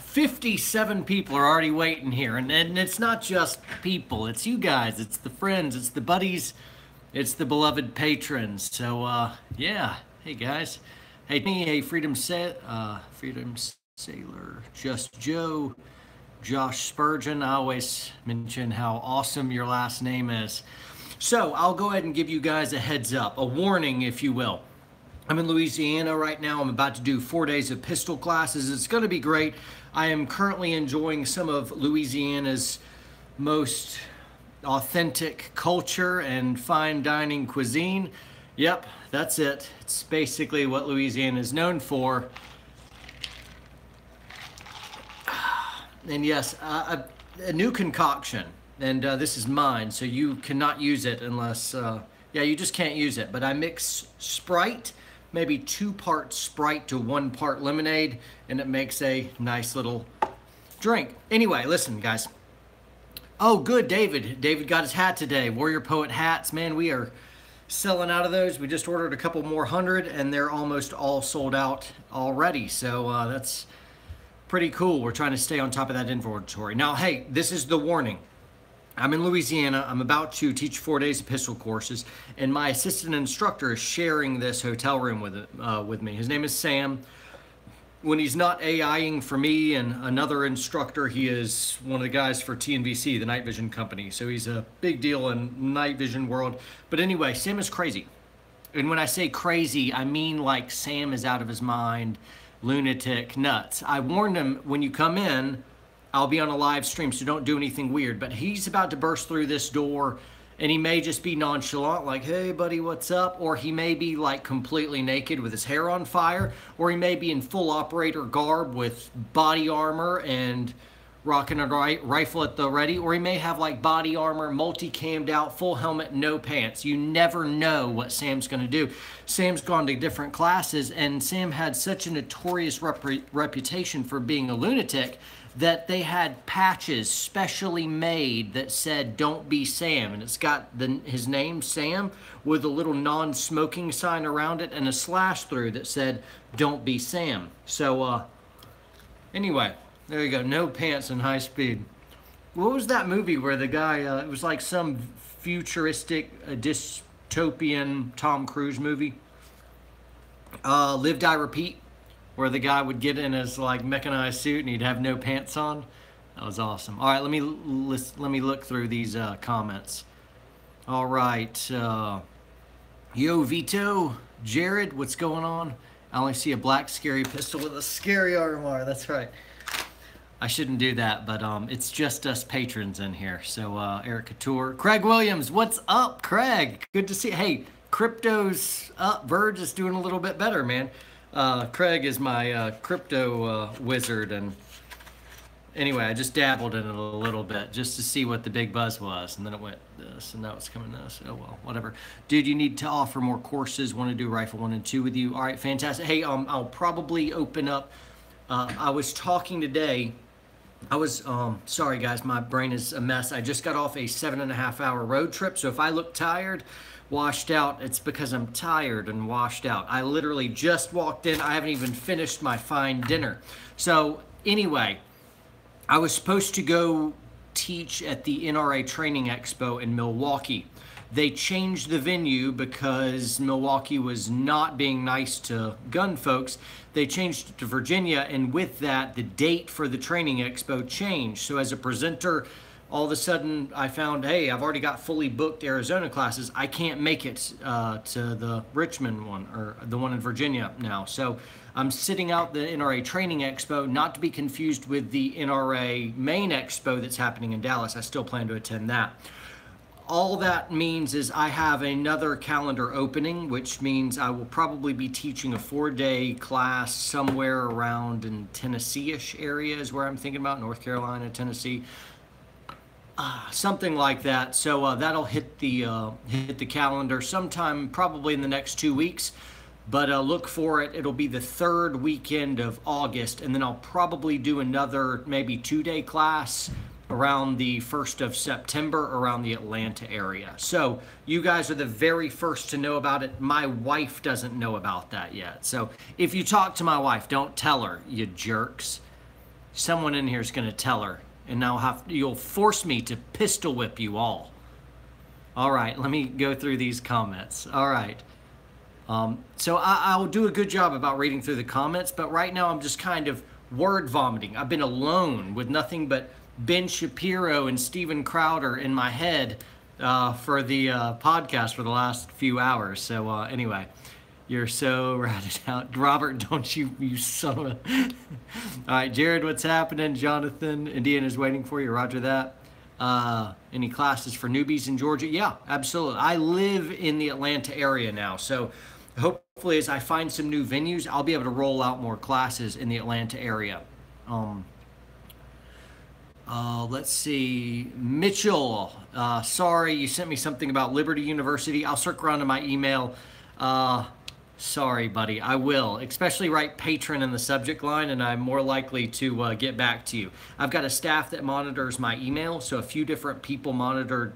57 people are already waiting here, and it's not just people, it's you guys, it's the friends, it's the buddies, it's the beloved patrons. So yeah, hey guys, hey me, hey Freedom Sailor, Just Joe, Josh Spurgeon. I always mention how awesome your last name is. So I'll go ahead and give you guys a heads up, a warning, if you will. I'm in Louisiana right now. I'm about to do 4 days of pistol classes. It's going to be great. I am currently enjoying some of Louisiana's most authentic culture and fine dining cuisine. Yep, that's it. It's basically what Louisiana is known for. And yes, a new concoction. And this is mine, so you cannot use it unless, yeah, you just can't use it. But I mix Sprite, maybe 2 parts Sprite to 1 part lemonade, and it makes a nice little drink. Anyway, listen, guys. Oh, good, David. David got his hat today. Warrior Poet hats, man, we are selling out of those. We just ordered a couple more hundred, and they're almost all sold out already. So that's pretty cool. We're trying to stay on top of that inventory. Now, hey, this is the warning. I'm in Louisiana. I'm about to teach 4 days of pistol courses, and my assistant instructor is sharing this hotel room with me. His name is Sam. When he's not AIing for me and another instructor, he is one of the guys for TNVC, the night vision company. So he's a big deal in night vision world. But anyway, Sam is crazy. And when I say crazy, I mean like Sam is out of his mind, lunatic, nuts. I warned him, when you come in, I'll be on a live stream, so don't do anything weird. But he's about to burst through this door, and he may just be nonchalant, like, hey, buddy, what's up? Or he may be, like, completely naked with his hair on fire. Or he may be in full operator garb with body armor and rocking a rifle at the ready. Or he may have, like, body armor, multi-cammed out, full helmet, no pants. You never know what Sam's going to do. Sam's gone to different classes, and Sam had such a notorious reputation for being a lunatic that they had patches specially made that said "Don't be Sam," and it's got his name Sam with a little non-smoking sign around it and a slash through that said "Don't be Sam." So anyway, there you go. No pants and high speed. What was that movie where the guy? It was like some futuristic dystopian Tom Cruise movie. Live, Die, Repeat, where the guy would get in his like mechanized suit and he'd have no pants on. That was awesome. All right, let me look through these comments. All right, Yo Vito, Jared, what's going on? I only see a black scary pistol with a scary RMR. That's right. I shouldn't do that, but it's just us patrons in here. So Eric Couture, Craig Williams, what's up, Craig? Good to see you. Hey, crypto's up. Verge is doing a little bit better, man. Craig is my crypto wizard, and anyway, I just dabbled in it a little bit just to see what the big buzz was, and then it went this, and now it's coming this. Oh well, whatever. Dude, you need to offer more courses. Want to do Rifle 1 and 2 with you. All right, fantastic. Hey, I'll probably open up. I was talking today. I was, sorry guys, my brain is a mess. I just got off a 7.5-hour road trip, so if I look tired, washed out, it's because I'm tired and washed out. I literally just walked in. I haven't even finished my fine dinner. So anyway, I was supposed to go teach at the NRA Training Expo in Milwaukee. They changed the venue because Milwaukee was not being nice to gun folks. They changed it to Virginia, and with that, the date for the Training Expo changed. So as a presenter, all of a sudden I found, hey, I've already got fully booked Arizona classes. I can't make it to the Richmond one, or the one in Virginia now. So I'm sitting out the NRA Training Expo, not to be confused with the NRA Main Expo that's happening in Dallas. I still plan to attend that. All that means is I have another calendar opening, which means I will probably be teaching a 4-day class somewhere around in Tennessee-ish area is where I'm thinking about, North Carolina, Tennessee. Something like that. So that'll hit the calendar sometime probably in the next 2 weeks. But look for it. It'll be the 3rd weekend of August, and then I'll probably do another maybe 2-day class around the 1st of September around the Atlanta area. So you guys are the very first to know about it. My wife doesn't know about that yet. So if you talk to my wife, don't tell her, you jerks. someone in here is going to tell her, and now you'll force me to pistol whip you all. All right, let me go through these comments. All right. So I'll do a good job about reading through the comments, but right now I'm just kind of word vomiting. I've been alone with nothing but Ben Shapiro and Steven Crowder in my head for the podcast for the last few hours. So anyway, you're so ratted out. Robert, don't you son of a... All right, Jared, what's happening? Jonathan, Indiana's waiting for you. Roger that. Any classes for newbies in Georgia? Yeah, absolutely. I live in the Atlanta area now, so hopefully as I find some new venues, I'll be able to roll out more classes in the Atlanta area. Let's see. Mitchell, sorry, you sent me something about Liberty University. I'll circle around to my email. Sorry, buddy, I will. Especially write patron in the subject line, and I'm more likely to get back to you. I've got a staff that monitors my email, so a few different people monitored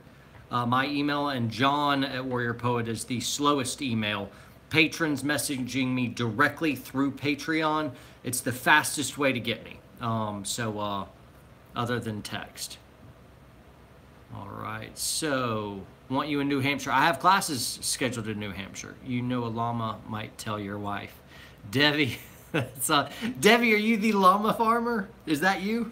my email, and John at Warrior Poet is the slowest email. Patrons messaging me directly through Patreon, it's the fastest way to get me, other than text. All right, so want you in New Hampshire. I have classes scheduled in New Hampshire. You know a llama might tell your wife. Debbie, Debbie, are you the llama farmer? Is that you?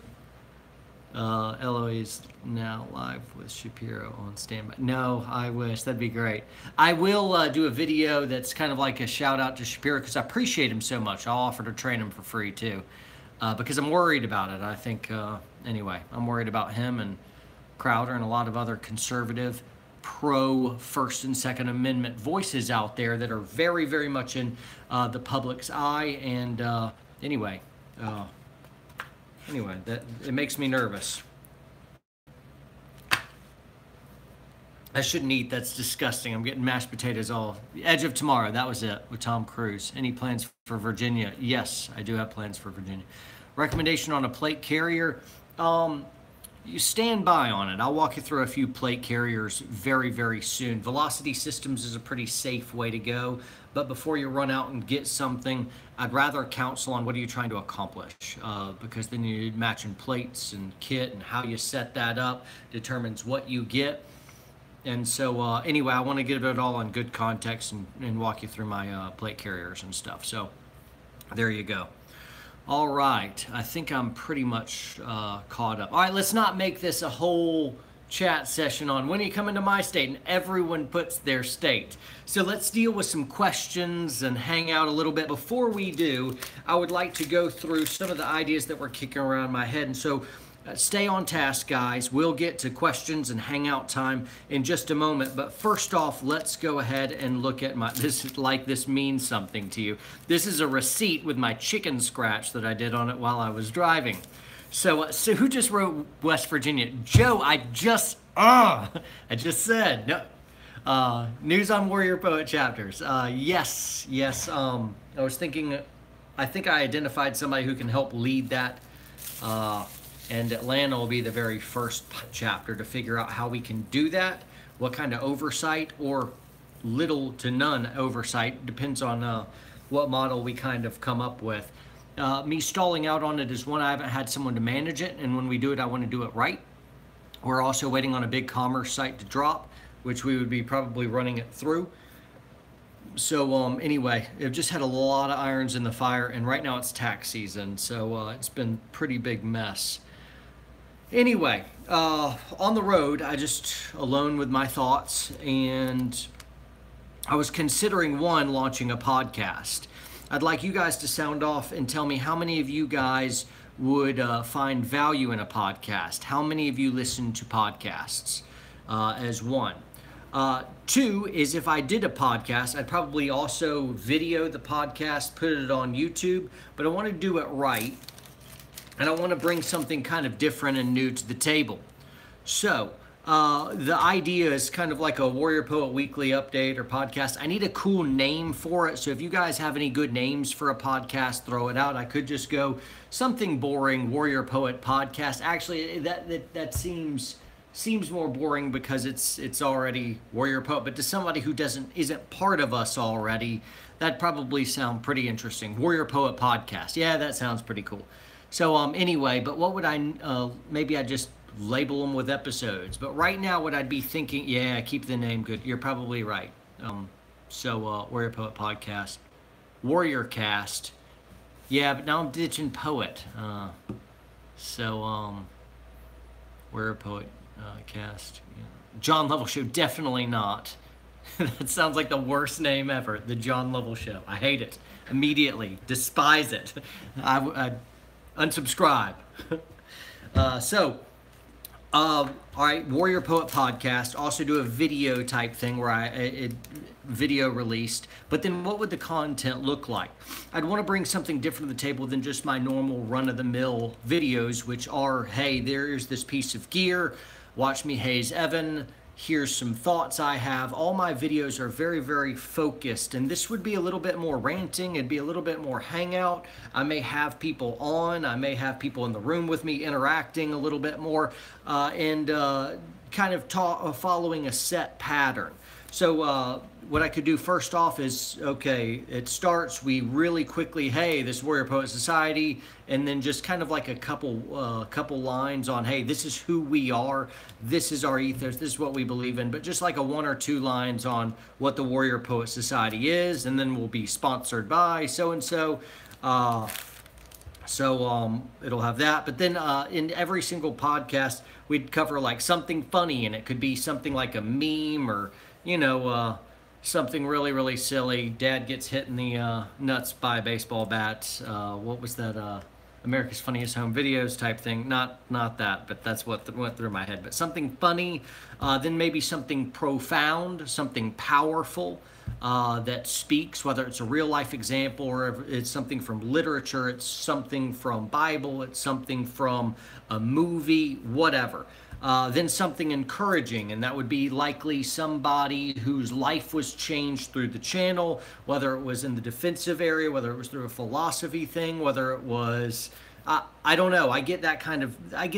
Eloise is now live with Shapiro on standby. No, I wish. That'd be great. I will do a video that's kind of like a shout out to Shapiro because I appreciate him so much. I'll offer to train him for free too because I'm worried about it. I think, anyway, I'm worried about him and Crowder and a lot of other conservative pro First and Second Amendment voices out there that are very, very much in the public's eye. And anyway, that it makes me nervous. I shouldn't eat. That's disgusting. I'm getting mashed potatoes all. Edge of Tomorrow. That was it with Tom Cruise. Any plans for Virginia? Yes, I do have plans for Virginia. Recommendation on a plate carrier. You stand by on it. I'll walk you through a few plate carriers very, very soon. Velocity Systems is a pretty safe way to go, but before you run out and get something, I'd rather counsel on what are you trying to accomplish, because then you need matching plates and kit, and how you set that up determines what you get. And so anyway, I want to get it all in good context and walk you through my plate carriers and stuff. So there you go. All right, I think I'm pretty much caught up. All right, let's not make this a whole chat session on when are you coming to my state, and everyone puts their state. So let's deal with some questions and hang out a little bit. Before we do, I would like to go through some of the ideas that were kicking around my head. And so stay on task, guys. We'll get to questions and hangout time in just a moment. But first off, let's go ahead and look at this means something to you. This is a receipt with my chicken scratch that I did on it while I was driving. So who just wrote West Virginia? Joe, I just said, no. News on Warrior Poet chapters. Yes. I was thinking, I think I identified somebody who can help lead that. And Atlanta will be the very first chapter to figure out how we can do that, what kind of oversight or little to none oversight, depends on what model we kind of come up with. Me stalling out on it is one, I haven't had someone to manage it, and when we do it, I want to do it right. We're also waiting on a big commerce site to drop, which we would be probably running it through. So anyway, it just had a lot of irons in the fire, and right now it's tax season, so it's been a pretty big mess. Anyway, on the road, I just alone with my thoughts, and I was considering launching a podcast. I'd like you guys to sound off and tell me how many of you guys would find value in a podcast. How many of you listen to podcasts as one? Two is if I did a podcast, I'd probably also video the podcast, put it on YouTube, but I want to do it right. And I want to bring something kind of different and new to the table. So the idea is kind of like a Warrior Poet weekly update or podcast. I need a cool name for it. So if you guys have any good names for a podcast, throw it out. I could just go something boring, Warrior Poet podcast. Actually, that seems more boring because it's already Warrior Poet. But to somebody who isn't part of us already, that'd probably sound pretty interesting. Warrior Poet podcast. Yeah, that sounds pretty cool. So anyway, but what would I, maybe I just label them with episodes. But right now what I'd be thinking, yeah, keep the name good. You're probably right. Warrior Poet Podcast. Warrior Cast. Yeah, but now I'm ditching poet. Warrior Poet Cast. Yeah. John Lovell Show, definitely not. That sounds like the worst name ever. The John Lovell Show. I hate it. Immediately. Despise it. I unsubscribe. All right, Warrior Poet Podcast. Also do a video type thing where video released. But then what would the content look like? I'd want to bring something different to the table than just my normal run-of-the-mill videos, which are, hey, there's this piece of gear. Watch me haze Evan. Here's some thoughts I have. All my videos are very, very focused, and this would be a little bit more ranting. It'd be a little bit more hangout. I may have people on. I may have people in the room with me interacting a little bit more, and kind of following a set pattern. So what I could do first off is, okay, it starts, we really quickly, hey, this Warrior Poet Society, and then just kind of like a couple lines on, hey, this is who we are, this is our ethos, this is what we believe in, but just like a 1 or 2 lines on what the Warrior Poet Society is, and then we'll be sponsored by so-and-so. It'll have that, but then in every single podcast, we'd cover like something funny, and it could be something like a meme or, you know, something really, really silly. Dad gets hit in the nuts by a baseball bat. What was that? America's Funniest Home Videos type thing. Not that, but that's what went through my head. But something funny, then maybe something profound, something powerful that speaks, whether it's a real life example or it's something from literature, it's something from Bible, it's something from a movie, whatever. Then something encouraging, and that would be likely somebody whose life was changed through the channel, whether it was in the defensive area, whether it was through a philosophy thing, whether it was, I don't know. I get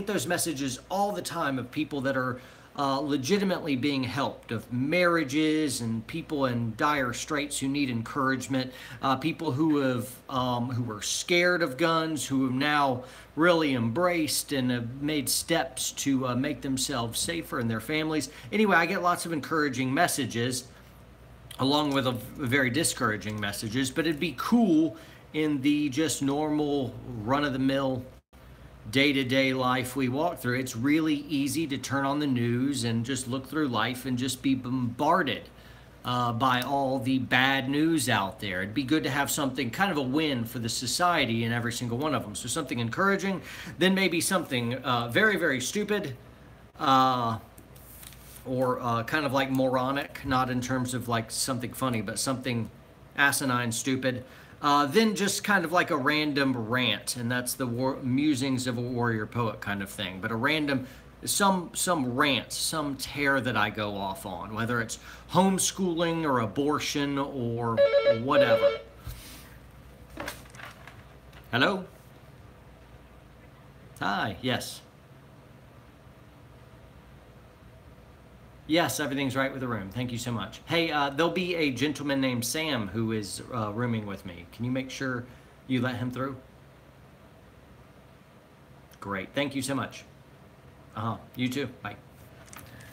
those messages all the time of people that are legitimately being helped, of marriages and people in dire straits who need encouragement, people who were scared of guns, who have now really embraced and have made steps to make themselves safer and their families. Anyway, I get lots of encouraging messages along with very discouraging messages, but it'd be cool in the just normal run-of-the-mill day-to-day life we walk through. It's really easy to turn on the news and just look through life and just be bombarded by all the bad news out there. It'd be good to have something, kind of a win for the society in every single one of them. So something encouraging, then maybe something very, very stupid, or kind of like moronic, not in terms of like something funny, but something asinine, stupid. Then just kind of like a random rant, and that's the musings of a warrior poet kind of thing. But a random, some rant, some tear that I go off on, whether it's homeschooling or abortion or whatever. Hello? Hi, yes. Yes, everything's right with the room. Thank you so much. Hey, there'll be a gentleman named Sam who is rooming with me. Can you make sure you let him through? Great. Thank you so much. You too. Bye.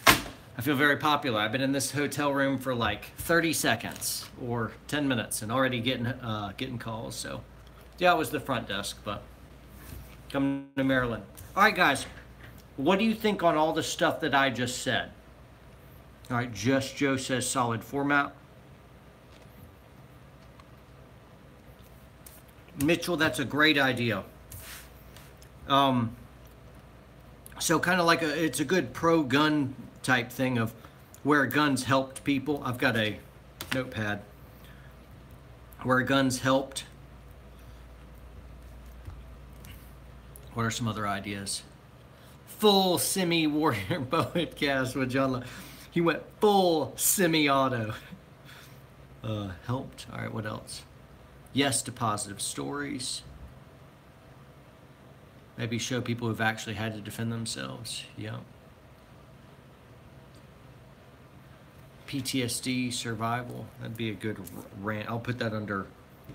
I feel very popular. I've been in this hotel room for like 30 seconds or 10 minutes and already getting calls. So, yeah, it was the front desk, but coming to Maryland. All right, guys. What do you think on all the stuff that I just said? All right, Just Joe says solid format. Mitchell, that's a great idea. So kind of like it's a good pro-gun type thing of where guns helped people. I've got a notepad. Where guns helped. What are some other ideas? Full semi-warrior poet cast with John. He went full semi-auto. Helped. All right, what else? Yes to positive stories. Maybe show people who've actually had to defend themselves. Yeah. PTSD, survival. That'd be a good rant. I'll put that under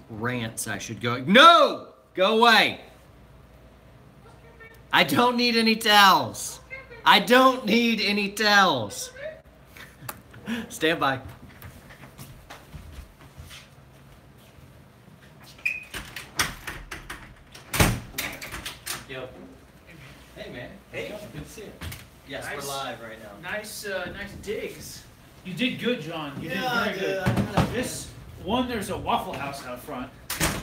rants. I should go. No! Go away! I don't need any towels. I don't need any towels. Stand by. Yo. Hey, man. Hey. Good to see you. Yes, Nice. we're live right now. Nice digs. You did good, John. You Yeah, did very good. This one, there's a Waffle House out front.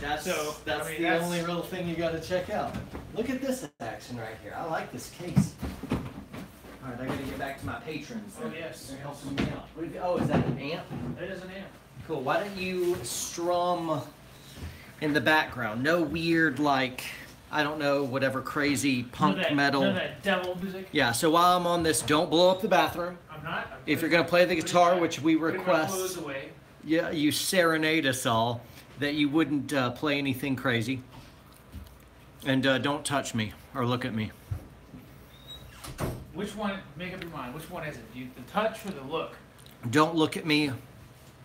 That's So, that's I mean, the that's- only real thing you got to check out. Look at this action right here. I like this case. All right, I got to get back to my patrons. Oh, yes. They're helping me out. Oh, is that an amp? That is an amp. Cool. Why don't you strum in the background? No weird, like, I don't know, whatever crazy punk metal. None of that devil music. Yeah, so while I'm on this, don't blow up the bathroom. I'm not. I'm If you're putting going to play the my- guitar, putting my- which we putting my request, clothes away. yeah, you serenade us all, that you wouldn't play anything crazy. And don't touch me or look at me. Which one? Make up your mind. Which one is it? The touch or the look? Don't look at me.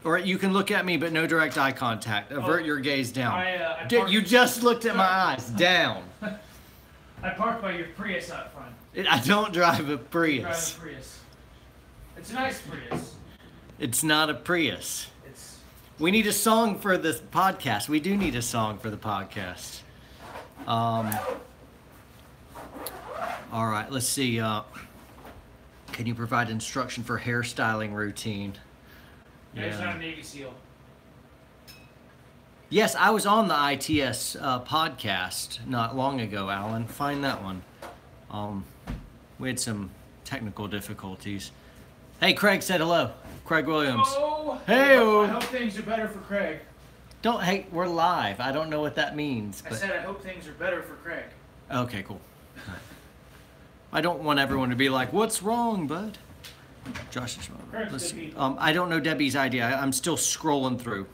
Or you can look at me, but no direct eye contact. Avert your gaze down. I Dude, you just looked at my eyes. Down. I parked by your Prius out front. I don't drive a Drive a Prius. Prius. It's a nice Prius. It's not a Prius. It's We need a song for this podcast. We do need a song for the podcast. All right, let's see. Can you provide instruction for hairstyling routine? It's not a Navy SEAL. Yes, I was on the ITS podcast not long ago, Alan. Find that one. We had some technical difficulties. Hey, Craig said hello. Craig Williams. Oh, Hey-o. I hope things are better for Craig. Don't hey, we're live. I don't know what that means. I But said I hope things are better for Craig. okay, cool. I don't want everyone to be like, "What's wrong, bud?" Josh is wrong. Craig's Let's good see. people. I don't know Debbie's idea. I'm still scrolling through.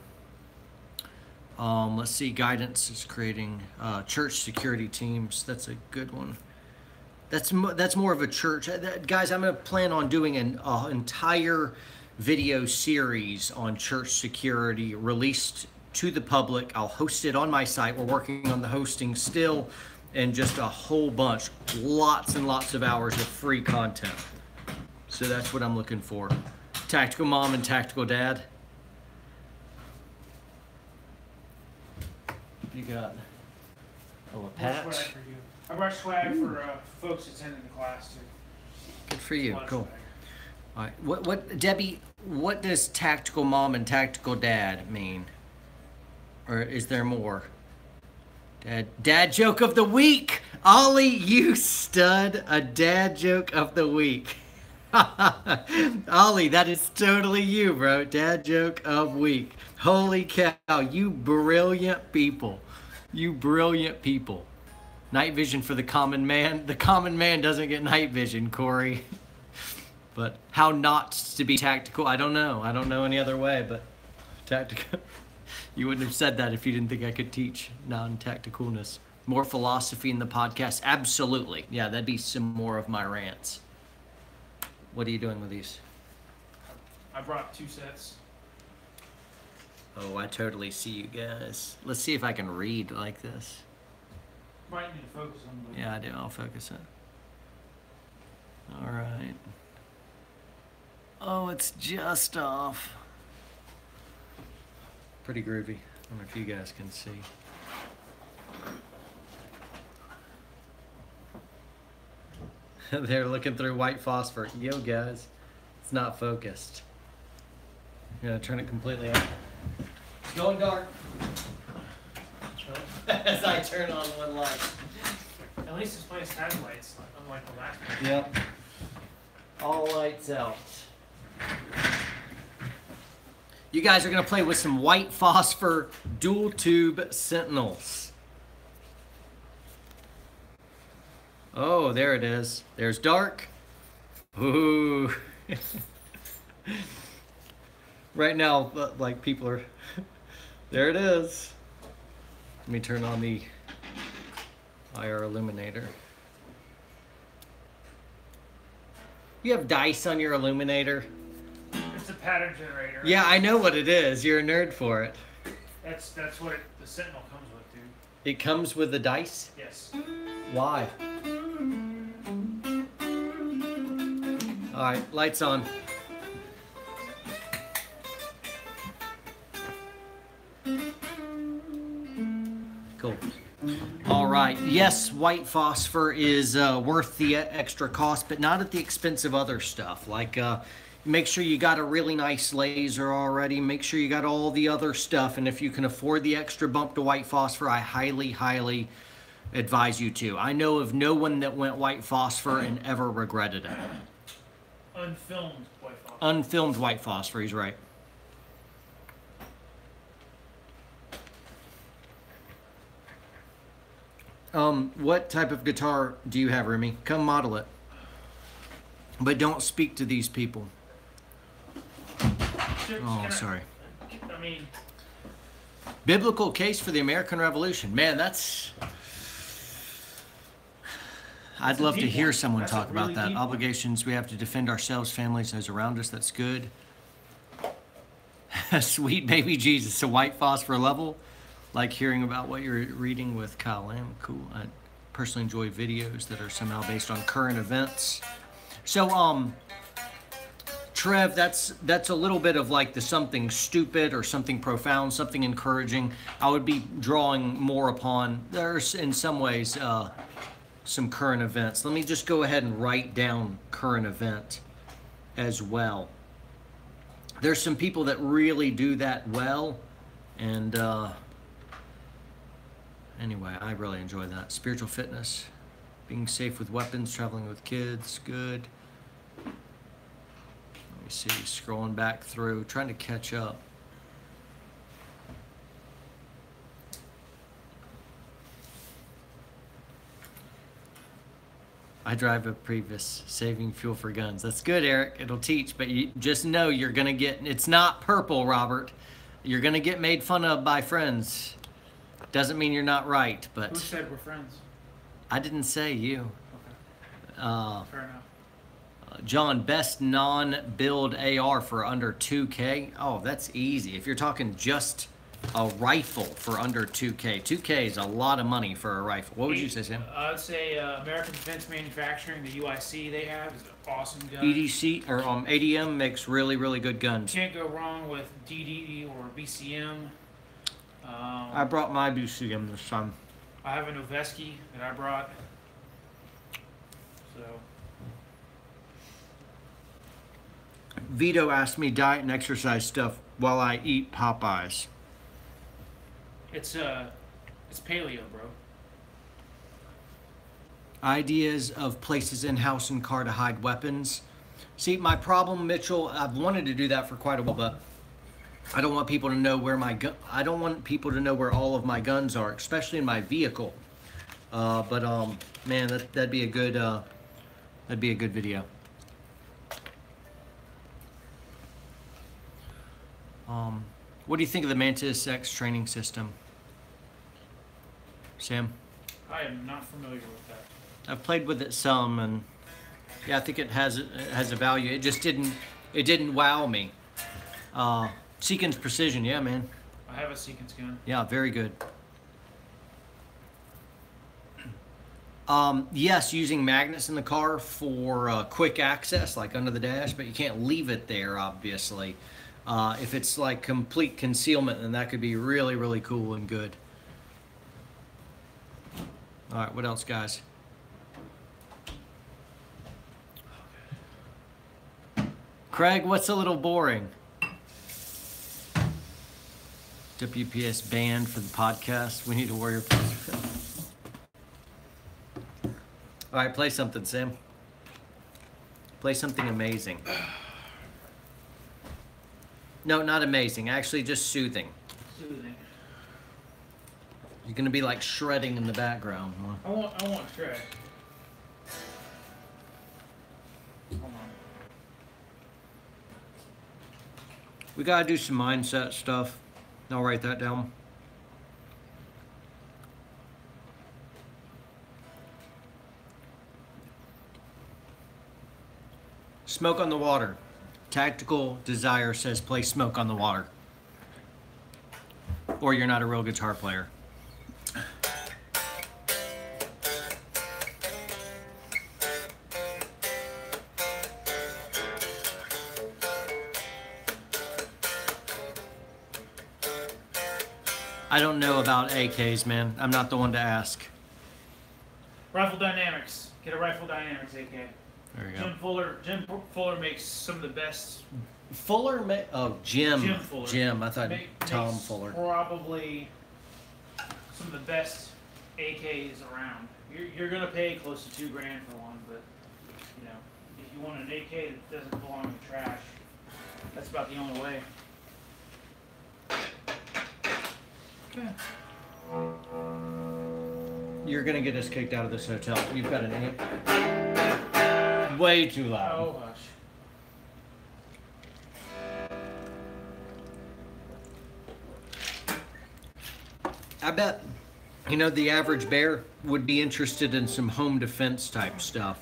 Let's see. Guidance is creating church security teams. That's a good one. That's more of a church. Guys, I'm going to plan on doing an entire video series on church security released to the public. I'll host it on my site. We're working on the hosting still, and just a whole bunch, lots and lots of hours of free content. So that's what I'm looking for. Tactical Mom and Tactical Dad. You got a More patch. swag for you. I brought swag for folks attending the class too. Good for A you. lot of Cool. swag. All right. What Debbie? What does Tactical Mom and Tactical Dad mean? Or is there more? Dad joke of the week. Ollie, you stud. A dad joke of the week. Ollie, that is totally you, bro. Dad joke of week. Holy cow, you brilliant people. You brilliant people. Night vision for the common man. The common man doesn't get night vision, Corey. But how not to be tactical, I don't know. I don't know any other way, but tactical. You wouldn't have said that if you didn't think I could teach non-tacticalness. More philosophy in the podcast? Absolutely. Yeah, that'd be some more of my rants. What are you doing with these? I brought 2 sets. Oh, I totally see you guys. Let's see if I can read like this. Might need to focus on the. Yeah, I do. I'll focus it. All right. Oh, it's just off. Pretty groovy. I don't know if you guys can see. They're looking through white phosphor. Yo, guys, it's not focused. I'm gonna turn it completely off. It's going dark. As I turn on one light. At least this place has lights, unlike the last one. Yep. All lights out. You guys are gonna play with some white phosphor dual tube sentinels. Oh, there it is. There's dark. Ooh. Right now, like people are, there it is. Let me turn on the IR illuminator. You have dice on your illuminator? It's a pattern generator. Yeah, I know what it is. You're a nerd for it. That's what the Sentinel comes with, dude. It comes with the dice? Yes. Why? All right, lights on. Cool. All right. Yes, white phosphor is worth the extra cost, but not at the expense of other stuff. Like, make sure you got a really nice laser already. Make sure you got all the other stuff. And if you can afford the extra bump to white phosphor, I highly, highly advise you to. I know of no one that went white phosphor and ever regretted it. Unfilmed white phosphor. Unfilmed white phosphor, he's right. What type of guitar do you have, Remy? Come model it. But don't speak to these people. Oh, sorry. I mean... Biblical case for the American Revolution. Man, that's... I'd love to hear someone talk about that. Obligations, we have to defend ourselves, families, those around us. That's good. Sweet baby Jesus, a white phosphor level. Like hearing about what you're reading with Kyle Lamb. Cool. I personally enjoy videos that are somehow based on current events. So, Trev, that's a little bit of like the something stupid or something profound, something encouraging. I would be drawing more upon, there's in some ways some current events. Let me just go ahead and write down current event as well. There's some people that really do that well, and anyway, I really enjoy that. Spiritual fitness, being safe with weapons, traveling with kids, good. Let me see, scrolling back through, trying to catch up. I drive a Prius, saving fuel for guns. That's good, Eric. It'll teach, but you just know you're going to get, it's not purple, Robert. You're going to get made fun of by friends. Doesn't mean you're not right, but... Who said we're friends? I didn't say you. Okay. Fair enough. John, best non-build AR for under 2K? Oh, that's easy. If you're talking just a rifle for under 2K. 2K is a lot of money for a rifle. What would you say, Sam? I would say American Defense Manufacturing, the UIC they have is an awesome gun. EDC, or ADM makes really, really good guns. Can't go wrong with DD or BCM. I brought my BCM this time. I have a Noveski that I brought. So. Vito asked me diet and exercise stuff while I eat Popeyes. It's paleo, bro. Ideas of places in house and car to hide weapons. See, my problem, Mitchell, I've wanted to do that for quite a while, but I don't want people to know where I don't want people to know where all of my guns are, especially in my vehicle. Man, that'd be a good video. What do you think of the Mantis X training system, Sam? I am not familiar with that. I've played with it some, and yeah, I think it has a value. It just didn't wow me. Seekins Precision, yeah, man. I have a Seekins gun. Yeah, very good. Yes, using magnets in the car for quick access, like under the dash, but you can't leave it there, obviously. If it's like complete concealment, then that could be really, really cool and good. All right, what else, guys? Craig, what's a little boring? WPS banned for the podcast. We need a warrior. All right, play something, Sam. Play something amazing. No, not amazing. Actually, just soothing. Soothing. You're gonna be like shredding in the background. Huh? I want shred. Hold on. We gotta do some mindset stuff. I'll write that down. Smoke on the water. Tactical Desire says play Smoke on the Water. Or you're not a real guitar player. I don't know about AKs, man. I'm not the one to ask. Rifle Dynamics. Get a Rifle Dynamics AK. There you go. Jim Fuller makes some of the best. Jim. Jim Fuller. Jim. I thought Tom makes Fuller. Probably some of the best AKs around. You're gonna pay close to $2 grand for one, but you know, if you want an AK that doesn't belong in the trash, that's about the only way. Okay. You're gonna get us kicked out of this hotel. You've got an amp. Way too loud. Oh hush. I bet, you know, the average bear would be interested in some home defense type stuff.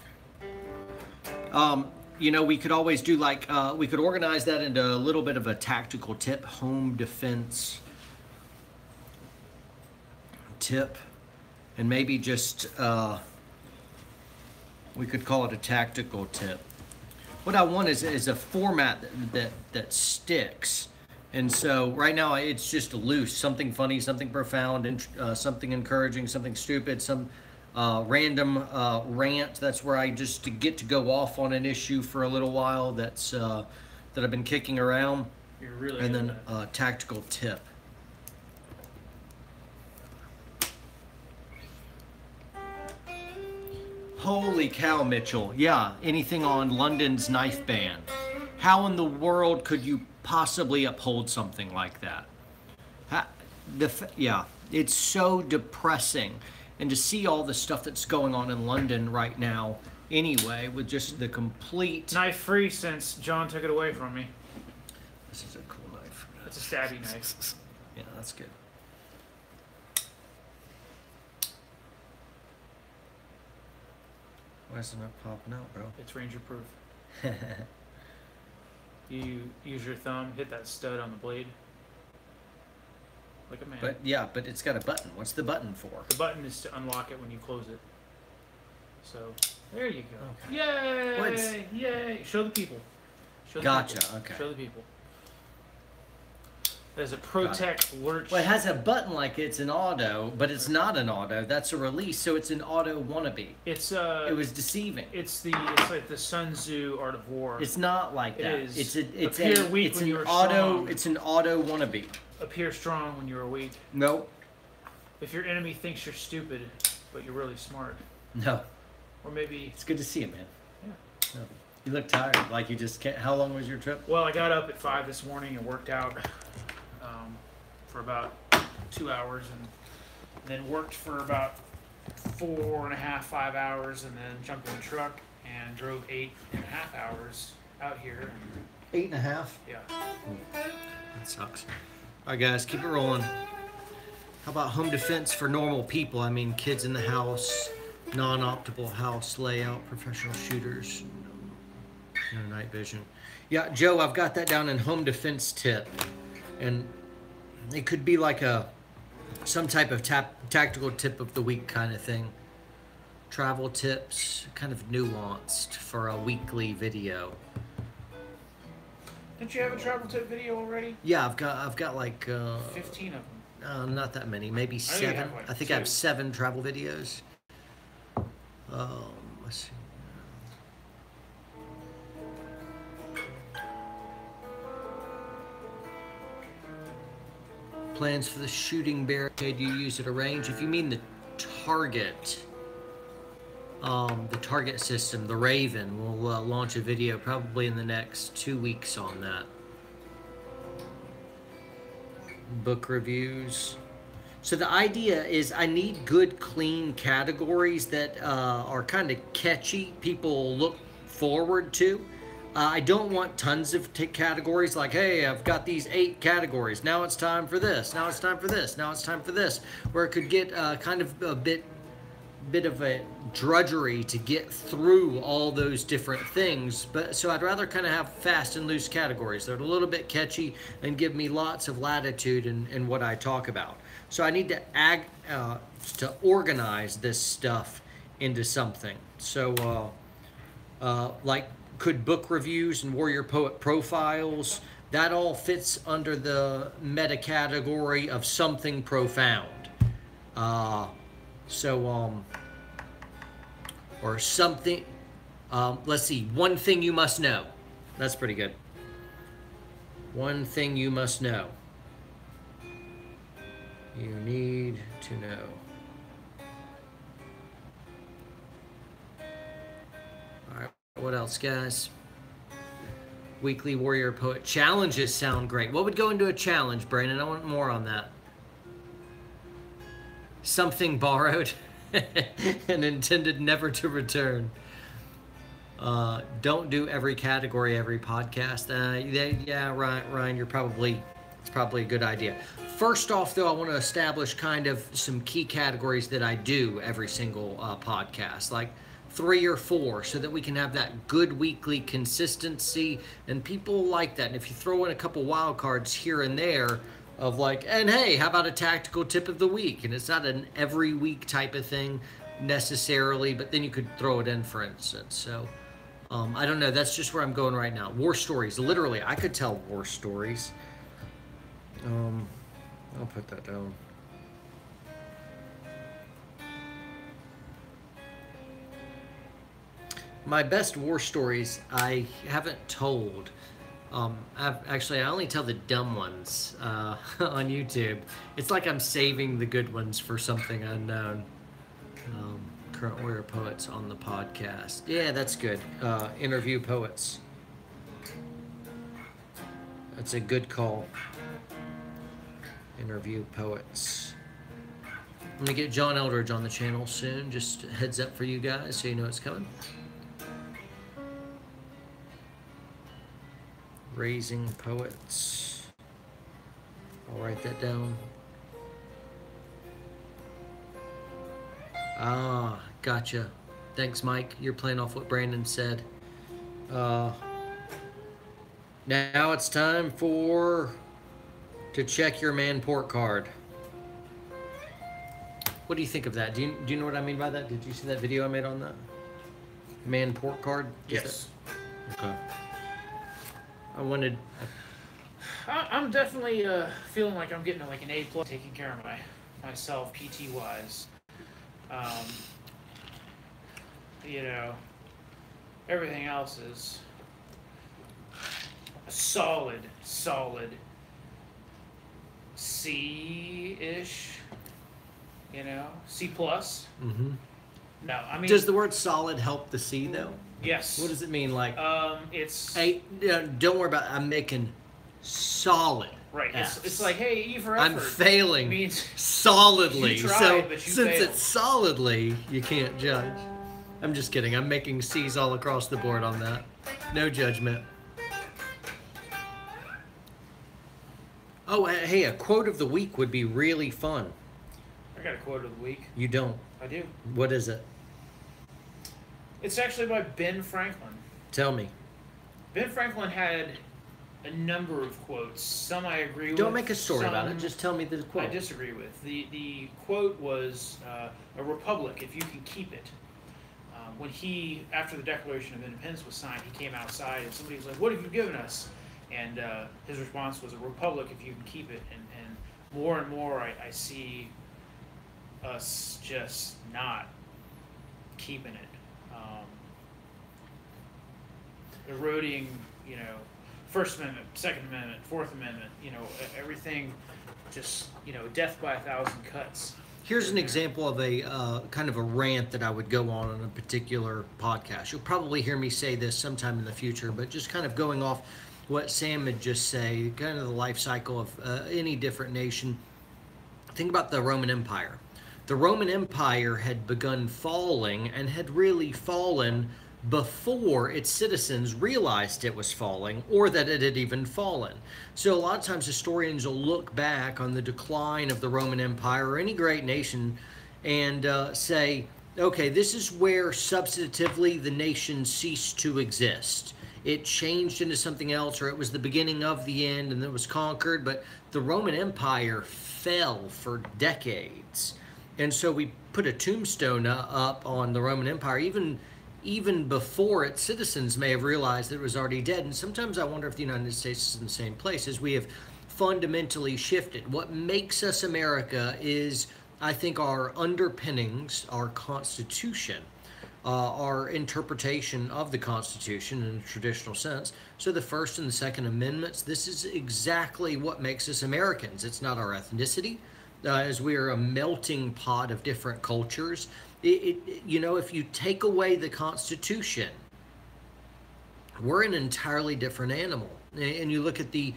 You know, we could always do like, we could organize that into a little bit of a tactical tip, home defense tip, and maybe just, we could call it a tactical tip. What I want is a format that sticks. And so right now it's just loose, something funny, something profound, and something encouraging, something stupid, some random rant. That's where I just get to go off on an issue for a little while that's that I've been kicking around. You're really and then tactical tip. Holy cow, Mitchell. Yeah, anything on London's knife ban. How in the world could you possibly uphold something like that? Yeah, it's so depressing. And to see all the stuff that's going on in London right now, anyway, with just the complete... Knife free since John took it away from me. This is a cool knife. It's a stabby knife. Yeah, that's good. Why isn't it popping out, bro? It's Ranger proof. You use your thumb, hit that stud on the blade. Like a man. But yeah, but it's got a button. What's the button for? The button is to unlock it when you close it. So, there you go. Okay. Yay! What's... Yay! Show the people. Show the Gotcha, people. okay. Show the people. There's a Protect Lurch. Well, it has a button like it's an auto, but it's not an auto. That's a release, so it's an auto wannabe. It's It was deceiving. It's like the Sun Tzu Art of War. It's not like that. It is. It's Appear weak when you are strong. It's an auto wannabe. Appear strong when you are weak. Nope. If your enemy thinks you're stupid, but you're really smart. No. Or maybe... It's good to see you, man. Yeah. No. You look tired. Like you just can't... How long was your trip? Well, I got up at 5 this morning and worked out for about 2 hours, and then worked for about 4.5, 5 hours, and then jumped in the truck and drove 8.5 hours out here. 8.5? Yeah. That sucks. All right, guys, keep it rolling. How about home defense for normal people? I mean, kids in the house, non-optimal house layout, professional shooters, no night vision. Yeah, Joe, I've got that down in home defense tip, and it could be like some type of tactical tip of the week kind of thing. Travel tips, kind of nuanced for a weekly video. Didn't you have a travel tip video already? Yeah, I've got like 15 of them. Not that many, maybe 7. I think I have 7 travel videos. Let's see. Plans for the shooting barricade you use at a range. If you mean the target system, the Raven, we'll launch a video probably in the next 2 weeks on that. Book reviews. So the idea is I need good, clean categories that are kind of catchy, people look forward to. I don't want tons of categories like, hey, I've got these 8 categories. Now it's time for this. Now it's time for this. Now it's time for this. Where it could get kind of a bit of a drudgery to get through all those different things. But so I'd rather kind of have fast and loose categories that are a little bit catchy and give me lots of latitude in what I talk about. So I need to organize this stuff into something. So like, could book reviews and warrior poet profiles that all fits under the meta category of something profound. Or something, let's see, one thing you must know. That's pretty good. One thing you must know. You need to know. All right, what else, guys? Weekly Warrior Poet challenges sound great. What would go into a challenge, Brandon? I want more on that. Something borrowed and intended never to return. Don't do every category, every podcast. Yeah, Ryan, it's probably a good idea. First off, though, I want to establish kind of some key categories that I do every single podcast, like 3 or 4, so that we can have that good weekly consistency, and people like that. And if you throw in a couple wild cards here and there of like, and hey, how about a tactical tip of the week? And it's not an every week type of thing necessarily, but then you could throw it in, for instance. So I don't know, that's just where I'm going right now. War stories, literally, I could tell war stories. I'll put that down. My best war stories I haven't told. I only tell the dumb ones on YouTube. It's like I'm saving the good ones for something unknown. Current Warrior Poets on the podcast. Yeah, that's good. Interview poets. That's a good call. Interview poets. I'm gonna get John Eldridge on the channel soon. Just a heads up for you guys so you know it's coming. Raising poets. I'll write that down. Ah, gotcha. Thanks, Mike. You're playing off what Brandon said. Now it's time to check your man port card. What do you think of that? Do you know what I mean by that? Did you see that video I made on that? Man port card? Yes. Okay. I'm definitely feeling like I'm getting like an A+, taking care of myself PT wise. You know, everything else is a solid C-ish. You know, C+. Mm-hmm. No, I mean, does the word solid help the C though? Yes. What does it mean? Like, it's. Hey, don't worry about it. I'm making solid. Right. F's. It's like, hey, E for effort. I'm failing means solidly. you tried, so but you since failed. it's solidly, you can't judge. I'm just kidding. I'm making C's all across the board on that. No judgment. Oh, hey, a quote of the week would be really fun. I got a quote of the week. You don't? I do. What is it? It's actually by Ben Franklin. Tell me. Ben Franklin had a number of quotes. Some I agree with. Don't make a story about it. some Just tell me the quote. I disagree with. The quote was, a republic, if you can keep it. When after the Declaration of Independence was signed, he came outside and somebody was like, what have you given us? And his response was, a republic, if you can keep it. And more and more I see us just not keeping it. Eroding, you know, First Amendment, Second Amendment, Fourth Amendment, you know, everything just, you know, death by 1,000 cuts. Here's an example of a kind of a rant that I would go on a particular podcast. You'll probably hear me say this sometime in the future, but just kind of going off what Sam had just said, kind of the life cycle of any different nation. Think about the Roman Empire. The Roman Empire had begun falling and had really fallen before its citizens realized it was falling or that it had even fallen. So a lot of times historians will look back on the decline of the Roman Empire or any great nation and say, okay, this is where substantively the nation ceased to exist. It changed into something else, or it was the beginning of the end and it was conquered, but the Roman Empire fell for decades. And so we put a tombstone up on the Roman Empire, even even before its citizens may have realized that it was already dead. And sometimes I wonder if the United States is in the same place, as we have fundamentally shifted. What makes us America is, I think, our underpinnings, our Constitution, our interpretation of the Constitution in a traditional sense. So the First and the Second Amendments, this is exactly what makes us Americans. It's not our ethnicity, as we are a melting pot of different cultures. You know, if you take away the Constitution, we're an entirely different animal. And you look at the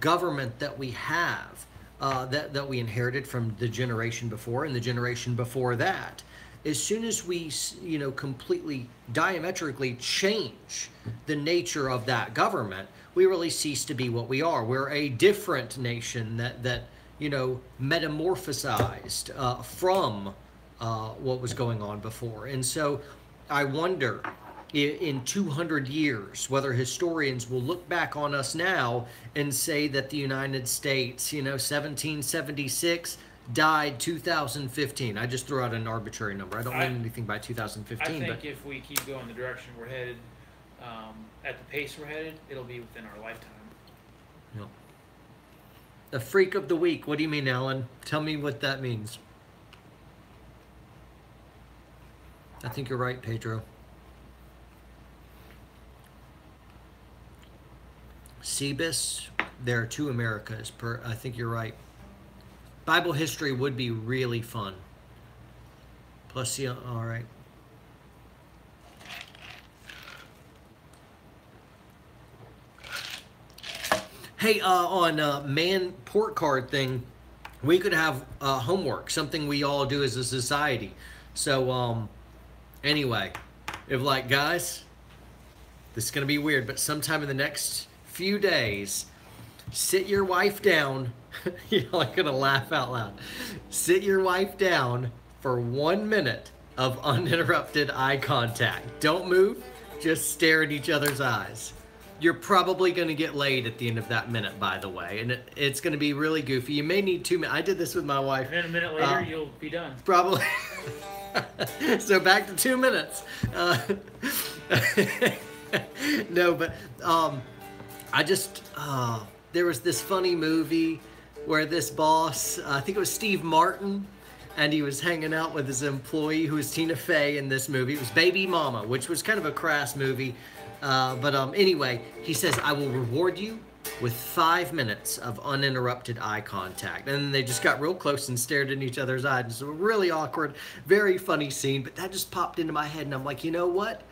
government that we have, that we inherited from the generation before and the generation before that. As soon as we, you know, completely diametrically change the nature of that government, we really cease to be what we are. We're a different nation that you know, metamorphosized from what was going on before. And so I wonder in 200 years whether historians will look back on us now and say that the United States, you know, 1776 died 2015. I just threw out an arbitrary number. I don't mean anything by 2015. I think if we keep going the direction we're headed, at the pace we're headed, it'll be within our lifetime. Yep. The freak of the week. What do you mean, Alan? Tell me what that means. I think you're right, Pedro. Cebus, there are two Americas. I think you're right. Bible history would be really fun. Plus, yeah, all right. Hey, on man port card thing, we could have homework, something we all do as a society. So, anyway, if like, guys, this is going to be weird, but sometime in the next few days, sit your wife down. You're like going to laugh out loud. Sit your wife down for 1 minute of uninterrupted eye contact. Don't move, just stare at each other's eyes. You're probably going to get laid at the end of that minute, by the way, and it's going to be really goofy. You may need 2 minutes. I did this with my wife. And then a minute later, you'll be done. Probably. So back to 2 minutes. No, but I just, there was this funny movie where this boss, I think it was Steve Martin, and he was hanging out with his employee who was Tina Fey in this movie. It was Baby Mama, which was kind of a crass movie. But anyway, he says, I will reward you with 5 minutes of uninterrupted eye contact. And then they just got real close and stared in each other's eyes. It was a really awkward, very funny scene, but that just popped into my head. And I'm like, you know what?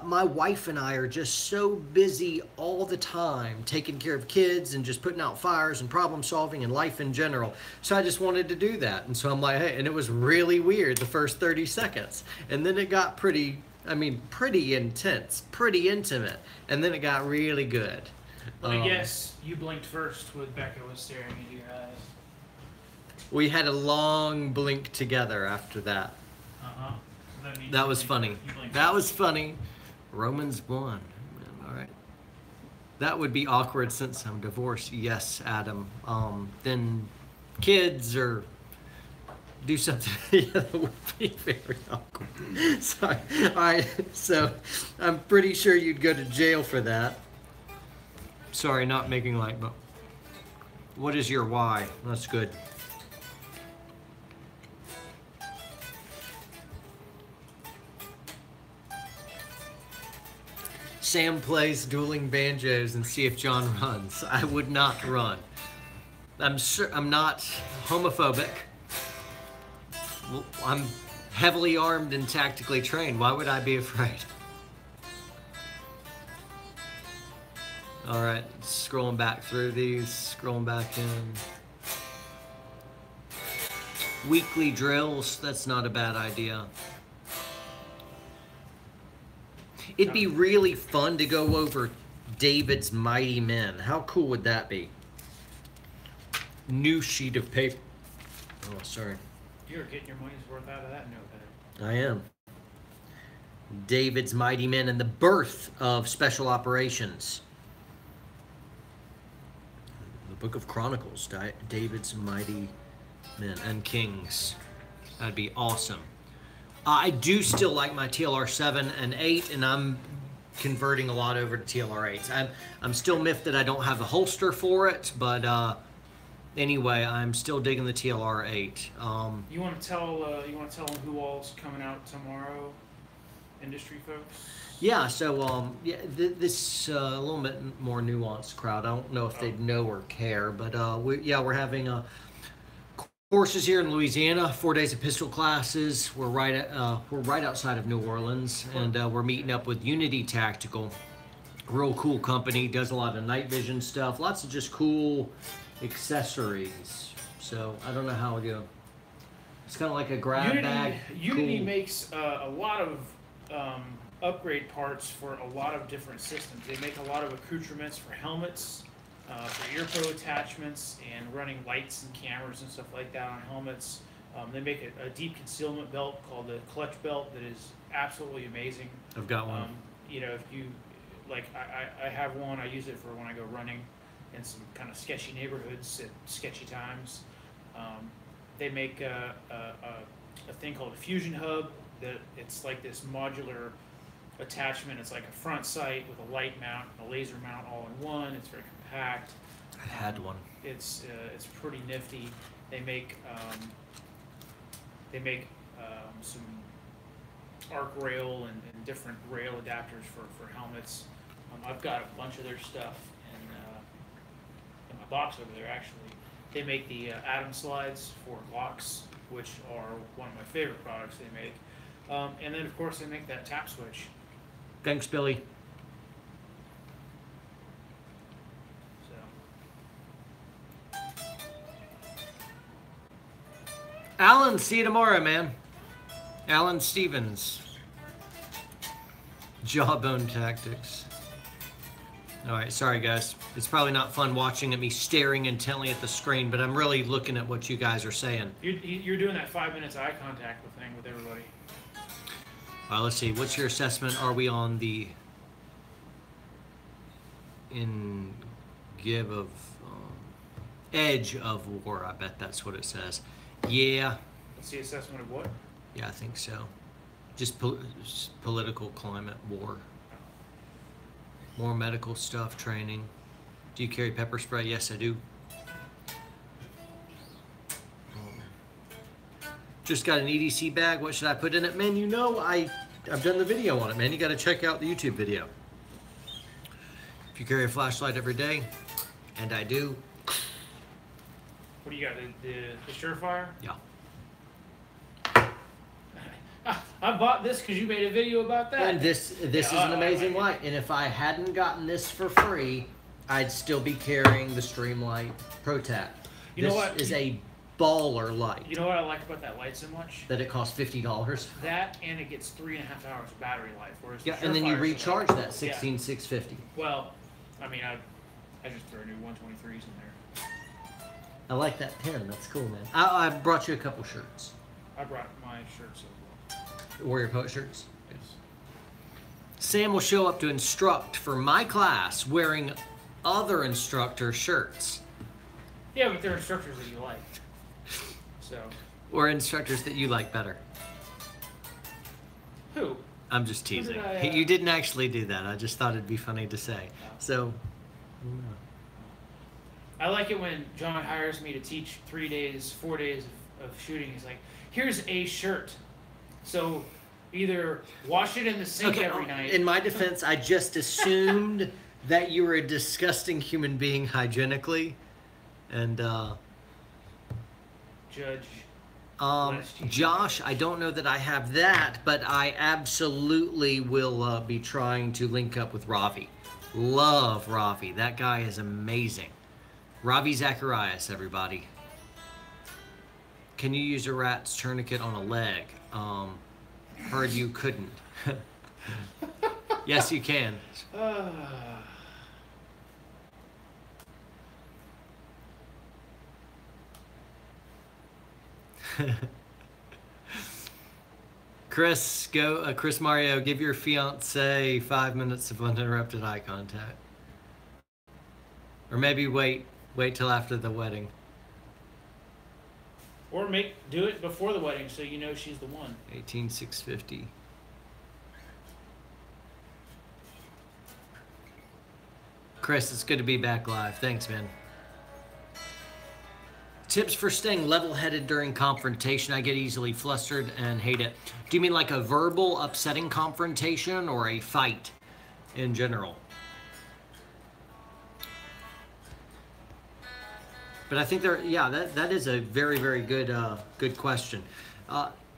My wife and I are just so busy all the time taking care of kids and just putting out fires and problem solving and life in general. So I just wanted to do that. And so I'm like, hey, and it was really weird the first 30 seconds. And then it got pretty intense, pretty intimate. And then it got really good. I guess you blinked first when Becca was staring into your eyes. We had a long blink together after that. Uh-huh. That was funny. That was funny. Romans 1. All right. That would be awkward since I'm divorced. Yes, Adam. Then kids or do something that would be very awkward. Sorry. All right. So I'm pretty sure you'd go to jail for that. Sorry, not making light, but what is your why? That's good. Sam plays dueling banjos and see if John runs. I would not run. I'm not homophobic. I'm heavily armed and tactically trained. Why would I be afraid? All right, scrolling back through these, scrolling back in. Weekly drills, that's not a bad idea. It'd be really fun to go over David's Mighty Men. How cool would that be? New sheet of paper. Oh, sorry. You're getting your money's worth out of that notepad. I am. David's Mighty Men and the birth of Special Operations. The Book of Chronicles, David's Mighty Men and Kings. That'd be awesome. I do still like my TLR 7 and 8, and I'm converting a lot over to TLR 8s. I'm still miffed that I don't have a holster for it, but anyway, I'm still digging the TLR 8. You want to tell them who all's coming out tomorrow, industry folks? Yeah, so yeah, this a little bit more nuanced crowd. I don't know if they know or care, but we're having courses here in Louisiana. 4 days of pistol classes. We're right outside of New Orleans, and we're meeting up with Unity Tactical. Real cool company. Does a lot of night vision stuff. Lots of just cool accessories. So I don't know how it go. It's kind of like a grab bag. Unity cool. makes a lot of upgrade parts for a lot of different systems. They make a lot of accoutrements for helmets, for ear pro attachments, and running lights and cameras and stuff like that on helmets. They make a deep concealment belt called the clutch belt that is absolutely amazing. I've got one. You know, if you like, I have one. I use it for when I go running in some kind of sketchy neighborhoods at sketchy times. They make a thing called a fusion hub. That it's like this modular attachment. It's like a front sight with a light mount and a laser mount all in one. It's very compact. I had one. It's pretty nifty. They make some arc rail and different rail adapters for helmets. I've got a bunch of their stuff in my box over there. Actually, they make the Atom slides for Glocks, which are one of my favorite products they make. And then, of course, they make that tap switch. Thanks, Billy. So. Alan, see you tomorrow, man. Alan Stevens. Jawbone Tactics. All right, sorry, guys. It's probably not fun watching at me staring intently at the screen, but I'm really looking at what you guys are saying. You're doing that 5 minutes eye contact thing with everybody. Let's see. What's your assessment? Are we on the edge of war? I bet that's what it says. Yeah. What's the assessment of what? Yeah, I think so. Just political climate, war. More medical stuff, training. Do you carry pepper spray? Yes, I do. Just got an EDC bag. What should I put in it? Man, you know I've done the video on it, man. You got to check out the YouTube video. If you carry a flashlight every day, and I do. What do you got? The Surefire? Yeah. I bought this because you made a video about that. And this is an amazing light. And if I hadn't gotten this for free, I'd still be carrying the Streamlight ProTac. You know what? This is a baller light. You know what I like about that light so much? That it costs $50. That, and it gets 3.5 hours of battery life. Whereas yeah, and then you recharge that $16,650. Well, I mean, I just threw a new 123s in there. I like that pen. That's cool, man. I brought you a couple shirts. I brought my shirts as well. Warrior Poet shirts. Yes. Sam will show up to instruct for my class wearing other instructor shirts. Yeah, but they're instructors that you like. So. Or instructors that you like better. Who? I'm just teasing. You didn't actually do that. I just thought it'd be funny to say. So. I like it when John hires me to teach 4 days of shooting. He's like, here's a shirt. So either wash it in the sink every night. In my defense, I just assumed that you were a disgusting human being hygienically. And Judge. Josh, I don't know that I have that, but I absolutely will be trying to link up with Ravi. Love Ravi. That guy is amazing. Ravi Zacharias, everybody. Can you use a rat's tourniquet on a leg? Heard you couldn't. Yes, you can. Chris Mario, give your fiance 5 minutes of uninterrupted eye contact. Or maybe wait till after the wedding. Or do it before the wedding so you know she's the one. 18650. Chris, it's good to be back live. Thanks, man. Tips for staying level-headed during confrontation. I get easily flustered and hate it. Do you mean like a verbal, upsetting confrontation or a fight in general? But I think that is a very, very good good question.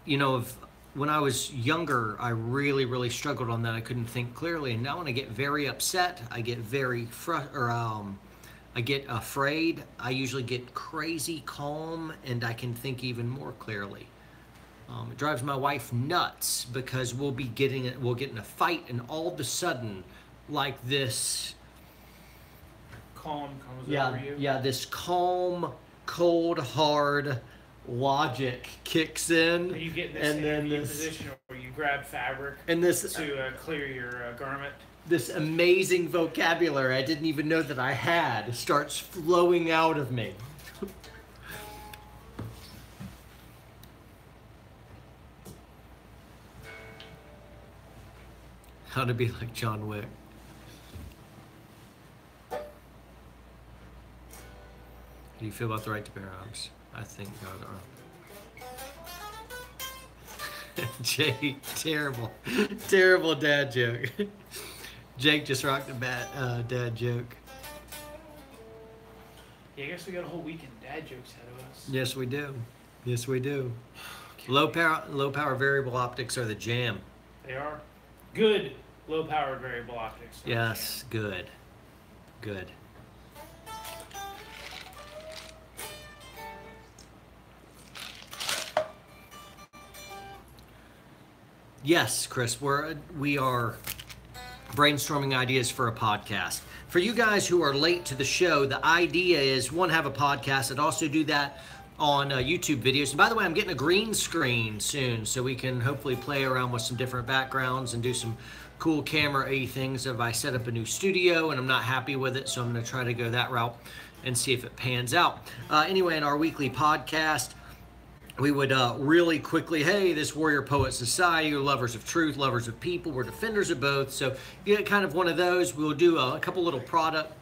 You know, when I was younger, I really, really struggled on that. I couldn't think clearly, and now when I get very upset, I get very I get afraid. I usually get crazy calm, and I can think even more clearly. It drives my wife nuts because we'll get in a fight, and all of a sudden, like this. Calm comes over you. Yeah, this calm, cold, hard logic kicks in. You get in this interview position where you grab fabric to clear your garment. This amazing vocabulary I didn't even know that I had starts flowing out of me. How to be like John Wick. How do you feel about the right to bear arms? I think God. Jake, terrible dad joke. Jake just rocked a dad joke. Yeah, I guess we got a whole weekend dad jokes ahead of us. Yes, we do. Yes, we do. Low power variable optics are the jam. They are good low powered variable optics. Yes, good. Good. Yes, Chris, we are brainstorming ideas for a podcast. For you guys who are late to the show, the idea is, one, have a podcast. I'd also do that on YouTube videos. And by the way, I'm getting a green screen soon, so we can hopefully play around with some different backgrounds and do some cool camera-y things if I set up a new studio and I'm not happy with it, so I'm going to try to go that route and see if it pans out. Anyway, in our weekly podcast, we would really quickly, hey, this Warrior Poet Society, we're lovers of truth, lovers of people, we're defenders of both. So you get kind of one of those. We'll do a couple little product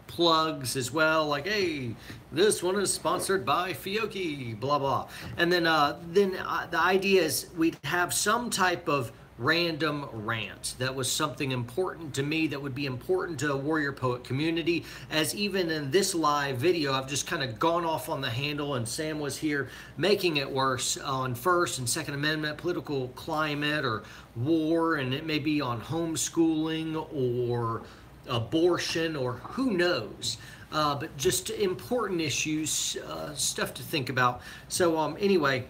plugs as well, like, hey, this one is sponsored by Fiocchi, blah, blah. And then the idea is we'd have some type of random rant that was something important to me, that would be important to a Warrior Poet community. As even in this live video, I've just kind of gone off on the handle, and Sam was here making it worse on First and Second Amendment, political climate, or war, and it may be on homeschooling or abortion, or who knows. But just important issues, stuff to think about. So anyway,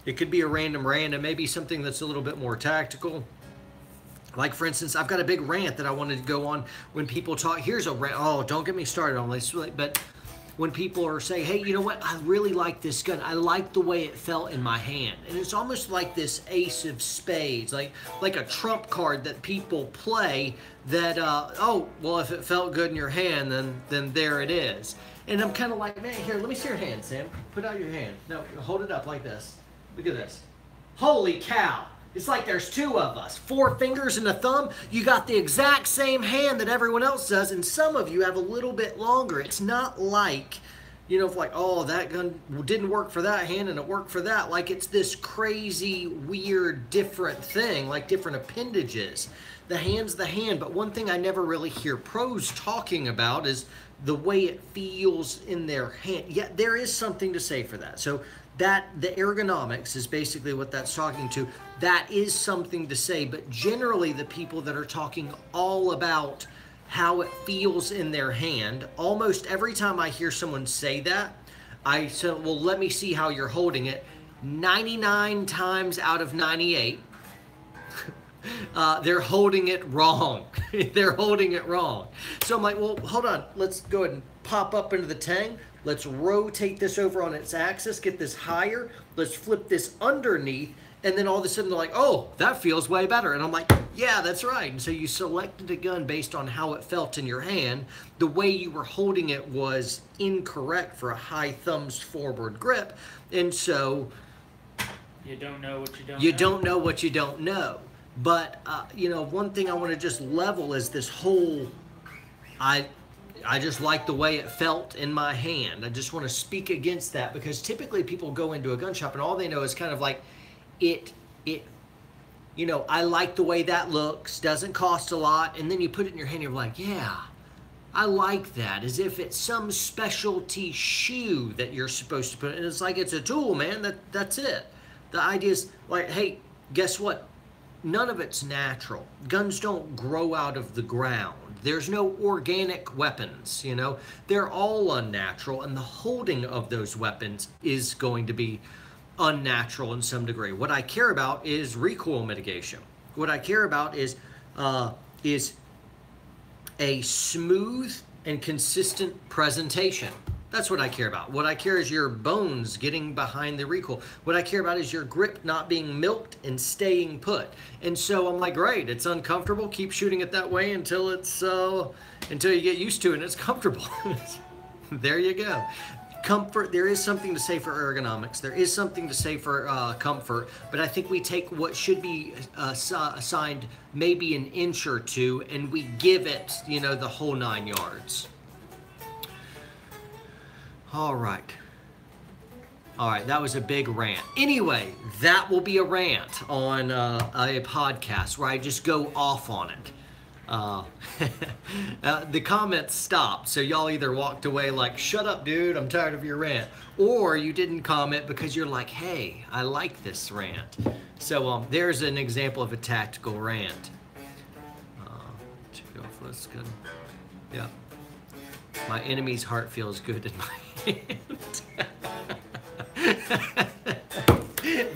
it could be a random rant, and maybe something that's a little bit more tactical. Like, for instance, I've got a big rant that I wanted to go on when people talk. Here's a rant. Oh, don't get me started on this. But when people are saying, hey, you know what? I really like this gun. I like the way it felt in my hand. And it's almost like this ace of spades, like a trump card that people play that, oh, well, if it felt good in your hand, then there it is. And I'm kind of like, man, here, let me see your hand, Sam. Put out your hand. No, hold it up like this. Look at this. Holy cow. It's like there's two of us. 4 fingers and a thumb. You got the exact same hand that everyone else does, and some of you have a little bit longer. It's not like, you know, like, oh, that gun didn't work for that hand and it worked for that. Like, it's this crazy, weird, different thing, like different appendages. The hand's the hand, but one thing I never really hear pros talking about is the way it feels in their hand. Yeah, there is something to say for that. So that the ergonomics is basically what that's talking to. That is something to say, but generally the people that are talking all about how it feels in their hand, almost every time I hear someone say that, I say, well, let me see how you're holding it. 99 times out of 98, they're holding it wrong. They're holding it wrong. So I'm like, well, hold on. Let's go ahead and pop up into the tang. Let's rotate this over on its axis, get this higher. Let's flip this underneath, And then all of a sudden they're like, oh, that feels way better. And I'm like, yeah, that's right. And so you selected a gun based on how it felt in your hand. The way you were holding it was incorrect for a high thumbs forward grip. And so you don't know what you don't you know. don't know what you don't know. But, you know, one thing I want to just level is this whole, I just like the way it felt in my hand. I just want to speak against that, because typically people go into a gun shop and all they know is kind of like, you know, I like the way that looks, doesn't cost a lot, and then you put it in your hand and you're like, yeah, I like that, as if it's some specialty shoe that you're supposed to put in. And it's like, it's a tool, man, that's it. The idea is like, hey, guess what? None of it's natural. Guns don't grow out of the ground. There's no organic weapons, you know? They're all unnatural, and the holding of those weapons is going to be unnatural in some degree. What I care about is recoil mitigation. What I care about is a smooth and consistent presentation. That's what I care about. What I care is your bones getting behind the recoil. What I care about is your grip not being milked and staying put. And so I'm like, great, it's uncomfortable. Keep shooting it that way until it's until you get used to it and it's comfortable. There you go. Comfort, there is something to say for ergonomics. There is something to say for comfort, but I think we take what should be assigned maybe an inch or two and we give it, you know, the whole 9 yards. All right, that was a big rant. Anyway, that will be a rant on a podcast where I just go off on it. The comments stopped, so y'all either walked away like, shut up, dude, I'm tired of your rant, or you didn't comment because you're like, hey, I like this rant. So there's an example of a tactical rant. That's good. Yeah. My enemy's heart feels good in my hand.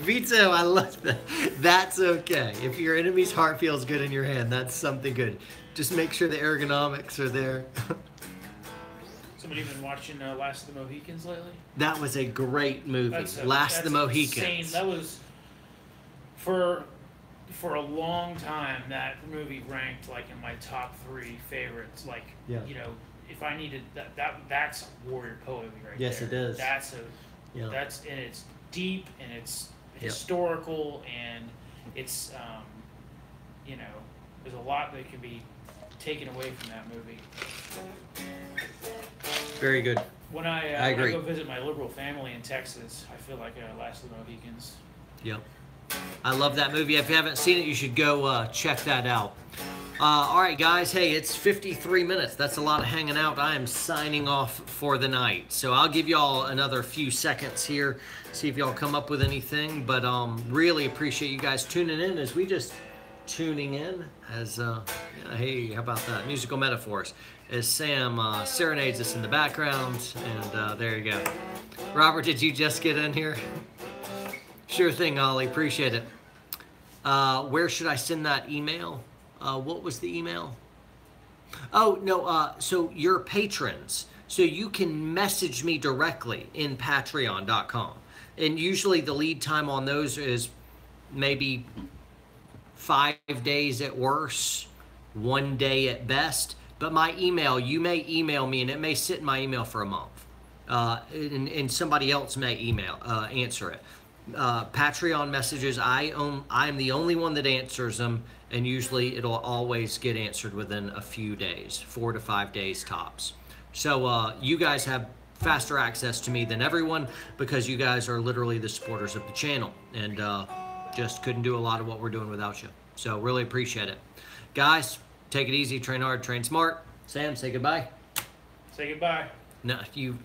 Vito, I love that. That's okay. If your enemy's heart feels good in your hand, that's something good. Just make sure the ergonomics are there. Somebody been watching Last of the Mohicans lately? That was a great movie. Last of the Mohicans. Insane. That was, for a long time, that movie ranked like in my top 3 favorites. Like, yeah. You know, if I needed that's warrior poetry right there. Yes, it is. That's and it's deep and it's historical and it's you know, there's a lot that can be taken away from that movie. Very good. When I agree. go visit my liberal family in Texas, I feel like Last of the Mohicans. Yep. I love that movie. If you haven't seen it, you should go check that out. All right, guys. Hey, it's 53 minutes. That's a lot of hanging out. I am signing off for the night. So I'll give y'all another few seconds here, see if y'all come up with anything. But really appreciate you guys tuning in as we just tuning in as, hey, how about that? Musical metaphors. As Sam serenades us in the background. And there you go. Robert, did you just get in here? Sure thing, Ollie. Appreciate it. Where should I send that email? What was the email? Oh, no. So your patrons. So you can message me directly in patreon.com. And usually the lead time on those is maybe 5 days at worst, 1 day at best. But my email, you may email me and it may sit in my email for a month. And somebody else may answer it. Patreon messages, I'm the only one that answers them, and usually it'll always get answered within a few days, 4 to 5 days tops. So you guys have faster access to me than everyone because you guys are literally the supporters of the channel, and just couldn't do a lot of what we're doing without you. So really appreciate it. Guys, take it easy, train hard, train smart. Sam, say goodbye. Say goodbye. No, you...